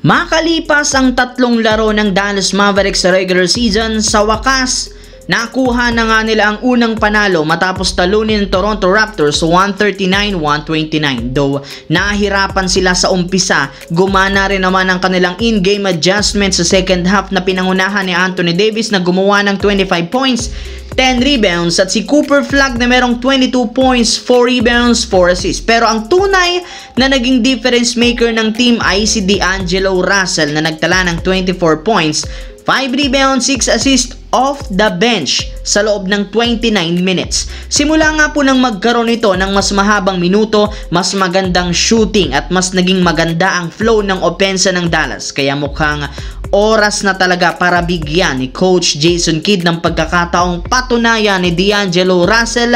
Makalipas ang 3 laro ng Dallas Mavericks sa regular season, sa wakas, nakuha na nga nila ang unang panalo matapos talunin ng Toronto Raptors 139-129. Though nahirapan sila sa umpisa, gumana rin naman ang kanilang in-game adjustment sa second half na pinangunahan ni Anthony Davis na gumawa ng 25 points, 10 rebounds at si Cooper Flagg na merong 22 points, 4 rebounds, 4 assists. Pero ang tunay na naging difference maker ng team ay si D'Angelo Russell na nagtala ng 24 points, 5 rebounds, 6 assists off the bench sa loob ng 29 minutes. Simula nga po nang magkaroon ito ng mas mahabang minuto, mas magandang shooting at mas naging maganda ang flow ng opensa ng Dallas. Kaya mukhang oras na talaga para bigyan ni Coach Jason Kidd ng pagkakataong patunayan ni D'Angelo Russell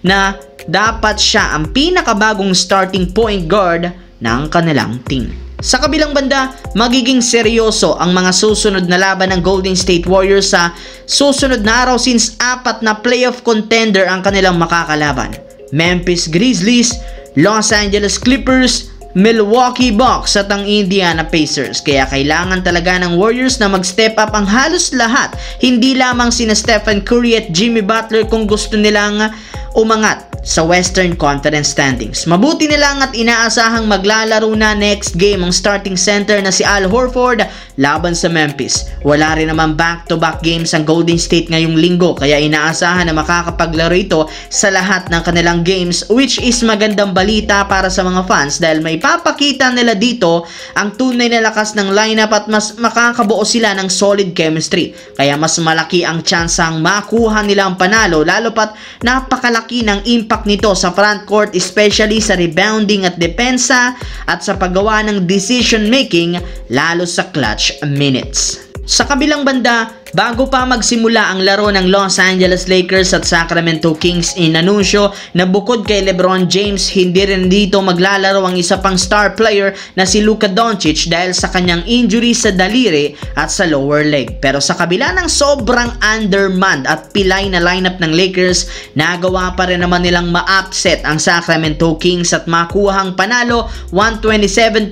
na dapat siya ang pinakabagong starting point guard ng kanilang team. Sa kabilang banda, magiging seryoso ang mga susunod na laban ng Golden State Warriors sa susunod na araw since 4 na playoff contender ang kanilang makakalaban. Memphis Grizzlies, Los Angeles Clippers, Milwaukee Bucks at ang Indiana Pacers. Kaya kailangan talaga ng Warriors na mag-step up ang halos lahat. Hindi lamang sina Stephen Curry at Jimmy Butler kung gusto nilang umangat sa Western Conference standings. Mabuti nilang at inaasahang maglalaro na next game ang starting center na si Al Horford laban sa Memphis. Wala rin naman back-to-back games ang Golden State ngayong linggo, kaya inaasahan na makakapaglaro ito sa lahat ng kanilang games, which is magandang balita para sa mga fans dahil may papakita nila dito ang tunay na lakas ng lineup at mas makakabuo sila ng solid chemistry. Kaya mas malaki ang tsansang makuha nila ang panalo, lalo pat napakalaki ng impact nito sa front court, especially sa rebounding at depensa at sa paggawa ng decision making lalo sa clutch minutes. Sa kabilang banda, bago pa magsimula ang laro ng Los Angeles Lakers at Sacramento Kings, inanunsyo na bukod kay LeBron James, hindi rin dito maglalaro ang isa pang star player na si Luka Doncic dahil sa kanyang injury sa daliri at sa lower leg. Pero sa kabila ng sobrang undermanned at pilay na lineup ng Lakers, nagawa pa rin naman nilang ma-upset ang Sacramento Kings at makuha ang panalo 127-120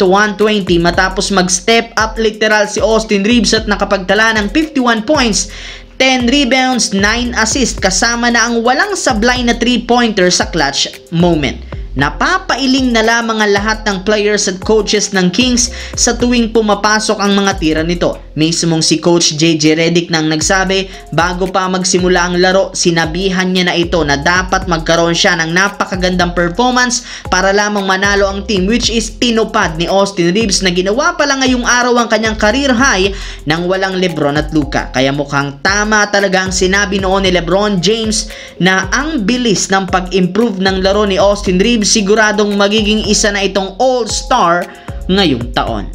matapos mag-step up literal si Austin Reeves at nakapagtala ng 51 points, 10 rebounds, 9 assists kasama na ang walang sablay na 3-pointer sa clutch moment. Napapailing na lamang ang lahat ng players at coaches ng Kings sa tuwing pumapasok ang mga tira nito. Mismong si Coach JJ Redick nang nagsabi bago pa magsimula ang laro, sinabihan niya na ito na dapat magkaroon siya ng napakagandang performance para lamang manalo ang team, which is tinupad ni Austin Reeves na ginawa pa lang ngayong araw ang kanyang career high nang walang LeBron at Luka. Kaya mukhang tama talaga ang sinabi noon ni LeBron James na ang bilis ng pag-improve ng laro ni Austin Reeves, siguradong magiging isa na itong all-star ngayong taon.